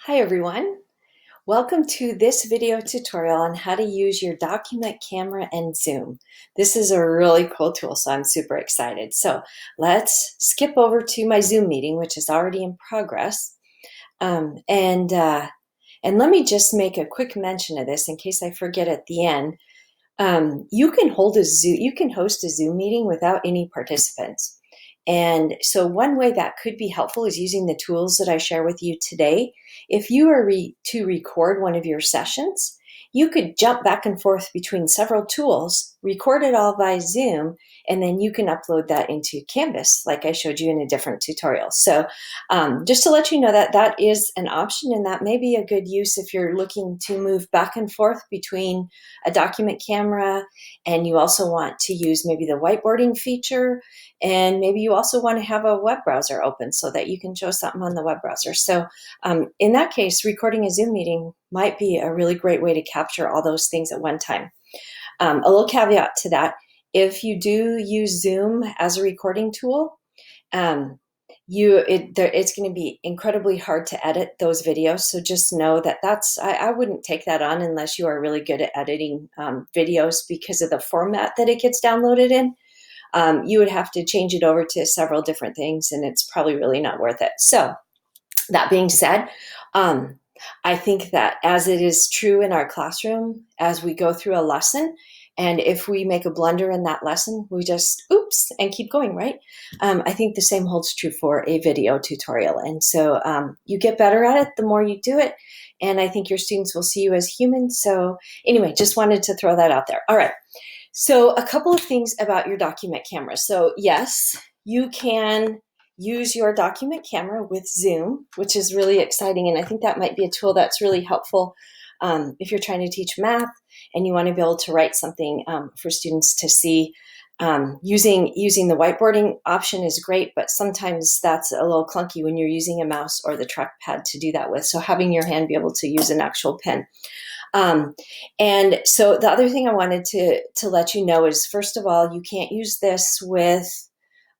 Hi everyone. Welcome to this video tutorial on how to use your document camera and Zoom. This is a really cool tool, so I'm super excited. So let's skip over to my Zoom meeting, which is already in progress. And let me just make a quick mention of this in case I forget at the end. You can host a Zoom meeting without any participants. And so one way that could be helpful is using the tools that I share with you today. If you are to record one of your sessions, you could jump back and forth between several tools, record it all by Zoom, and then you can upload that into Canvas like I showed you in a different tutorial. So just to let you know that that is an option, and that may be a good use if you're looking to move back and forth between a document camera and you also want to use maybe the whiteboarding feature, and maybe you also want to have a web browser open so that you can show something on the web browser. So in that case, recording a Zoom meeting might be a really great way to capture all those things at one time. A little caveat to that: if you do use Zoom as a recording tool, it's going to be incredibly hard to edit those videos. So just know that I wouldn't take that on unless you are really good at editing videos, because of the format that it gets downloaded in. You would have to change it over to several different things, and it's probably really not worth it. So that being said, I think that as it is true in our classroom, as we go through a lesson, and if we make a blunder in that lesson, we just oops and keep going, right? I think the same holds true for a video tutorial. And so you get better at it the more you do it. And I think your students will see you as human. So anyway, just wanted to throw that out there. All right. So a couple of things about your document camera. So yes, you can use your document camera with Zoom, which is really exciting. And I think that might be a tool that's really helpful if you're trying to teach math and you want to be able to write something for students to see. Using the whiteboarding option is great, but sometimes that's a little clunky when you're using a mouse or the trackpad to do that with. So having your hand be able to use an actual pen. And so the other thing I wanted to let you know is, first of all, you can't use this with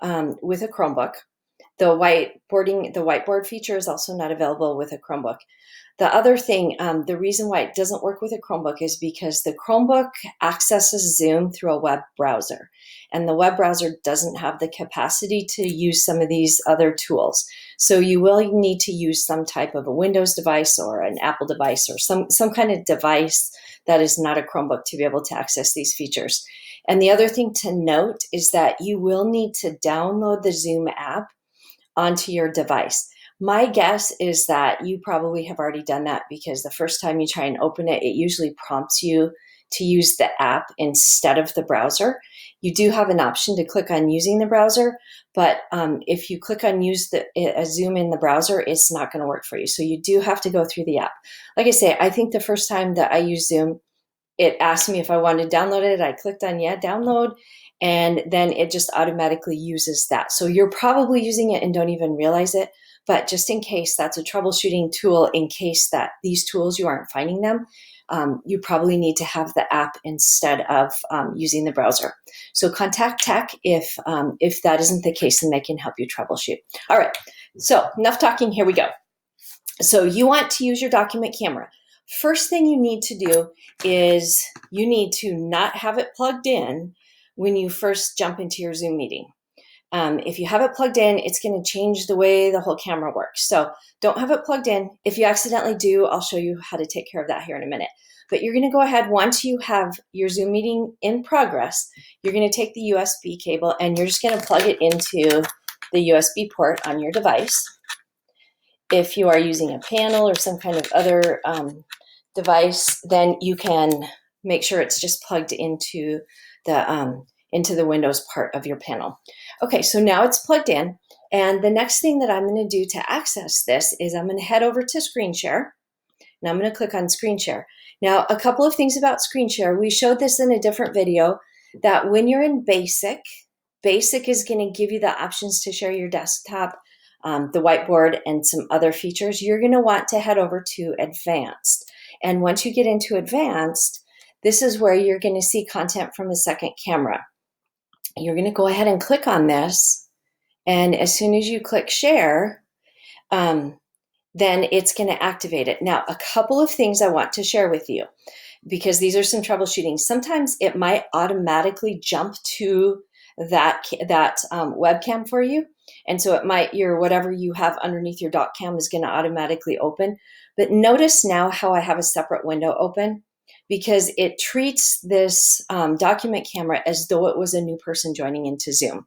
a Chromebook. The whiteboard feature is also not available with a Chromebook. The other thing, the reason why it doesn't work with a Chromebook is because the Chromebook accesses Zoom through a web browser, and the web browser doesn't have the capacity to use some of these other tools. So you will need to use some type of a Windows device or an Apple device or some kind of device that is not a Chromebook to be able to access these features. And the other thing to note is that you will need to download the Zoom app onto your device. My guess is that you probably have already done that, because the first time you try and open it, it usually prompts you to use the app instead of the browser. You do have an option to click on using the browser, but if you click on use a Zoom in the browser, it's not going to work for you. So you do have to go through the app. Like I say, I think the first time that I used Zoom, it asked me if I wanted to download it. I clicked on yeah, download, and then it just automatically uses that. So you're probably using it and don't even realize it. But just in case, that's a troubleshooting tool. In case that these tools, you aren't finding them, you probably need to have the app instead of using the browser. So contact tech if that isn't the case, and they can help you troubleshoot. All right, so enough talking, here we go. So you want to use your document camera. First thing you need to do is you need to not have it plugged in when you first jump into your Zoom meeting. If you have it plugged in, it's going to change the way the whole camera works. So don't have it plugged in. If you accidentally do, I'll show you how to take care of that here in a minute. But you're going to go ahead, once you have your Zoom meeting in progress, you're going to take the USB cable and you're just going to plug it into the USB port on your device. If you are using a panel or some kind of other device, then you can make sure it's just plugged into the Windows part of your panel. Okay, so now it's plugged in, and the next thing that I'm going to do to access this is I'm going to head over to Screen Share. Now I'm going to click on Screen Share. Now, a couple of things about Screen Share. We showed this in a different video, that when you're in Basic is going to give you the options to share your desktop, the whiteboard, and some other features. You're going to want to head over to Advanced. And once you get into Advanced, this is where you're going to see content from a second camera. You're going to go ahead and click on this. And as soon as you click Share, then it's going to activate it. Now, a couple of things I want to share with you, because these are some troubleshooting. Sometimes it might automatically jump to that webcam for you. And so it might, your whatever you have underneath your doc cam is going to automatically open. But notice now how I have a separate window open, because it treats this document camera as though it was a new person joining into Zoom.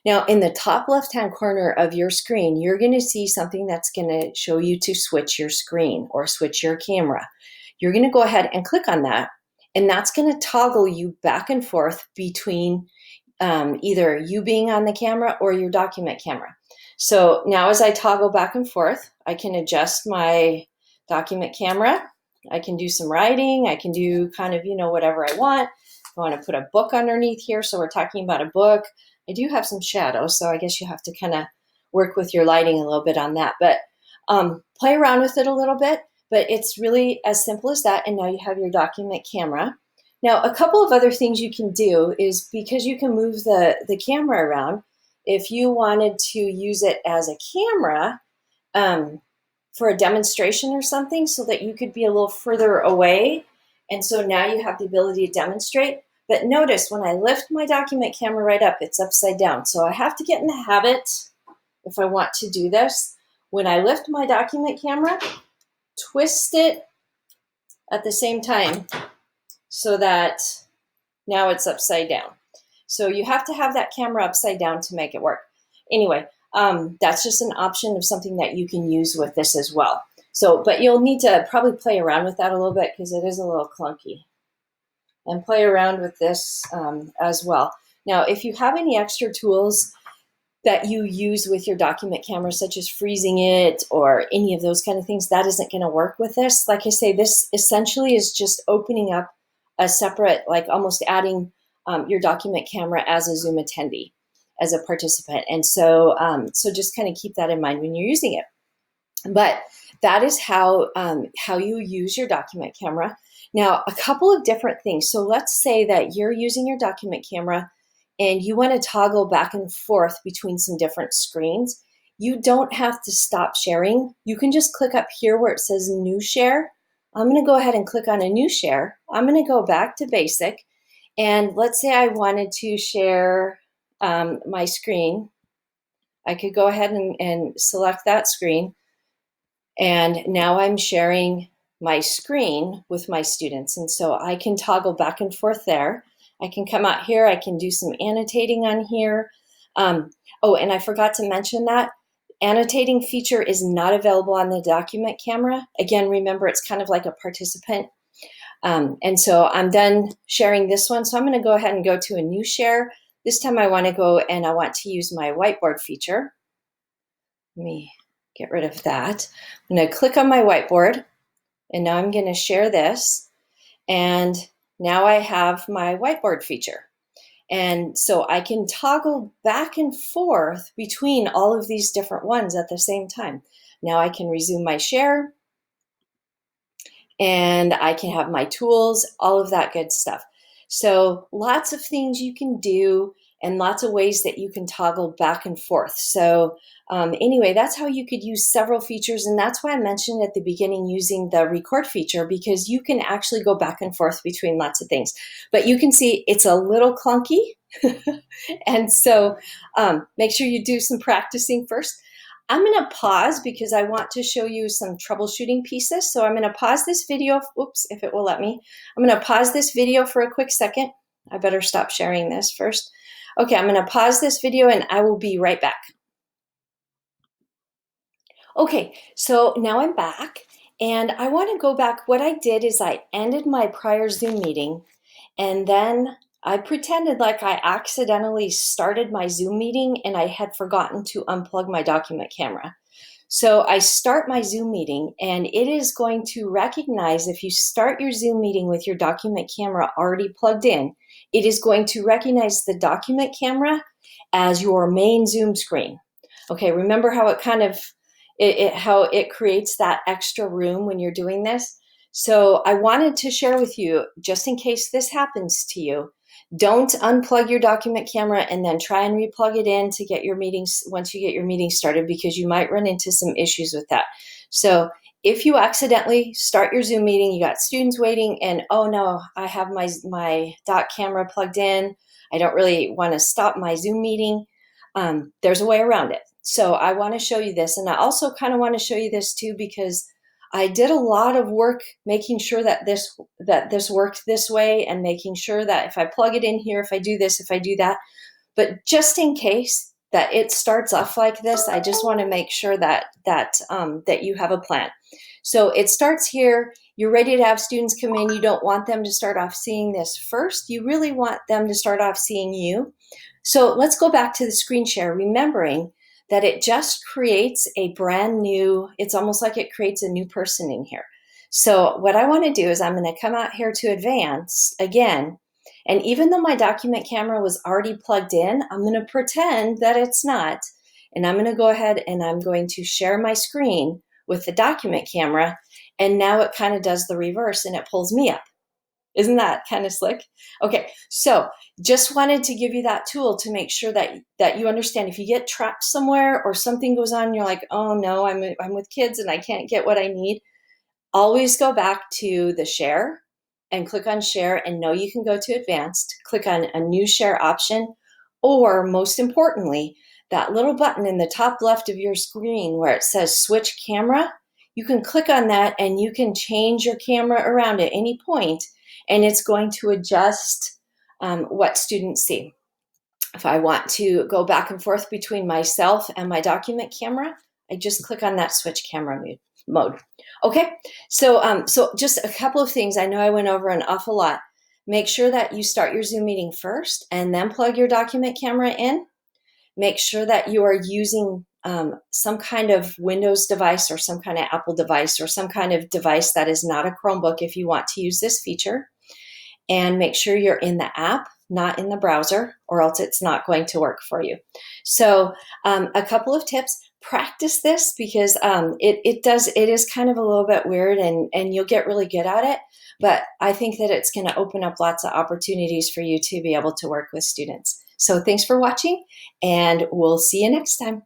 Now, in the top left-hand corner of your screen, you're going to see something that's going to show you to switch your screen or switch your camera. You're going to go ahead and click on that, and that's going to toggle you back and forth between either you being on the camera or your document camera. So now as I toggle back and forth, I can adjust my document camera. I can do some writing. I can do kind of, whatever I want. I want to put a book underneath here, so we're talking about a book. I do have some shadows, so I guess you have to kind of work with your lighting a little bit on that, but play around with it a little bit. But it's really as simple as that, and now you have your document camera. Now, a couple of other things you can do is, because you can move the camera around, if you wanted to use it as a camera for a demonstration or something, so that you could be a little further away, and so now you have the ability to demonstrate. But notice when I lift my document camera right up, it's upside down. So I have to get in the habit, if I want to do this, when I lift my document camera, twist it at the same time so that now it's upside down. So you have to have that camera upside down to make it work. Anyway, that's just an option of something that you can use with this as well. So, but you'll need to probably play around with that a little bit, because it is a little clunky. And play around with this as well. Now, if you have any extra tools that you use with your document camera, such as freezing it or any of those kind of things, that isn't going to work with this. Like I say, this essentially is just opening up a separate, like almost adding your document camera as a Zoom attendee, as a participant. And so, so just kind of keep that in mind when you're using it. But that is how you use your document camera. Now, a couple of different things. So let's say that you're using your document camera and you want to toggle back and forth between some different screens. You don't have to stop sharing. You can just click up here where it says New Share. I'm going to go ahead and click on a New Share. I'm going to go back to Basic. And let's say I wanted to share my screen. I could go ahead and select that screen. And now I'm sharing my screen with my students. And so I can toggle back and forth there. I can come out here. I can do some annotating on here. Oh, and I forgot to mention that annotating feature is not available on the document camera. Again, remember, it's kind of like a participant. And so I'm done sharing this one. So I'm going to go ahead and go to a new share. This time I want to go and I want to use my whiteboard feature. Let me get rid of that. I'm going to click on my whiteboard, and now I'm going to share this. And now I have my whiteboard feature. And so I can toggle back and forth between all of these different ones at the same time. Now I can resume my share, and I can have my tools, all of that good stuff. So lots of things you can do, and lots of ways that you can toggle back and forth. So anyway, that's how you could use several features. And that's why I mentioned at the beginning using the record feature, because you can actually go back and forth between lots of things. But you can see it's a little clunky. And so make sure you do some practicing first. I'm going to pause because I want to show you some troubleshooting pieces. So I'm going to pause this video. Oops, if it will let me. I'm going to pause this video for a quick second. I better stop sharing this first. Okay, I'm going to pause this video and I will be right back. Okay, so now I'm back and I want to go back. What I did is I ended my prior Zoom meeting, and then I pretended like I accidentally started my Zoom meeting and I had forgotten to unplug my document camera. So I start my Zoom meeting, and it is going to recognize, if you start your Zoom meeting with your document camera already plugged in, it is going to recognize the document camera as your main Zoom screen. Okay, remember how it kind of, how it creates that extra room when you're doing this? So I wanted to share with you, just in case this happens to you, Don't unplug your document camera and then try and replug it in to get your meetings once you get your meeting started, because you might run into some issues with that. So if you accidentally start your Zoom meeting, you got students waiting, and oh no, I have my doc camera plugged in, I don't really want to stop my Zoom meeting, there's a way around it. So I want to show you this, and I also kind of want to show you this too, because I did a lot of work making sure that this worked this way, and making sure that if I plug it in here, if I do this, if I do that, but just in case that it starts off like this, I just want to make sure that you have a plan. So it starts here. You're ready to have students come in. You don't want them to start off seeing this first. You really want them to start off seeing you. So let's go back to the screen share, remembering that it just creates a brand new, it's almost like it creates a new person in here. So what I want to do is I'm going to come out here to advanced again. And even though my document camera was already plugged in, I'm going to pretend that it's not. And I'm going to go ahead and I'm going to share my screen with the document camera. And now it kind of does the reverse and it pulls me up. Isn't that kind of slick? Okay, so just wanted to give you that tool to make sure that you understand if you get trapped somewhere or something goes on, you're like, oh no, I'm with kids and I can't get what I need. Always go back to the share and click on share, and know you can go to advanced, click on a new share option, or most importantly, that little button in the top left of your screen where it says switch camera, you can click on that and you can change your camera around at any point, and it's going to adjust what students see. If I want to go back and forth between myself and my document camera, I just click on that switch camera mode. Okay, so just a couple of things. I know I went over an awful lot. Make sure that you start your Zoom meeting first and then plug your document camera in. Make sure that you are using some kind of Windows device or some kind of Apple device or some kind of device that is not a Chromebook if you want to use this feature. And make sure you're in the app, not in the browser, or else it's not going to work for you. So a couple of tips. Practice this, because it is kind of a little bit weird, and you'll get really good at it. But I think that it's going to open up lots of opportunities for you to be able to work with students. So thanks for watching, and we'll see you next time.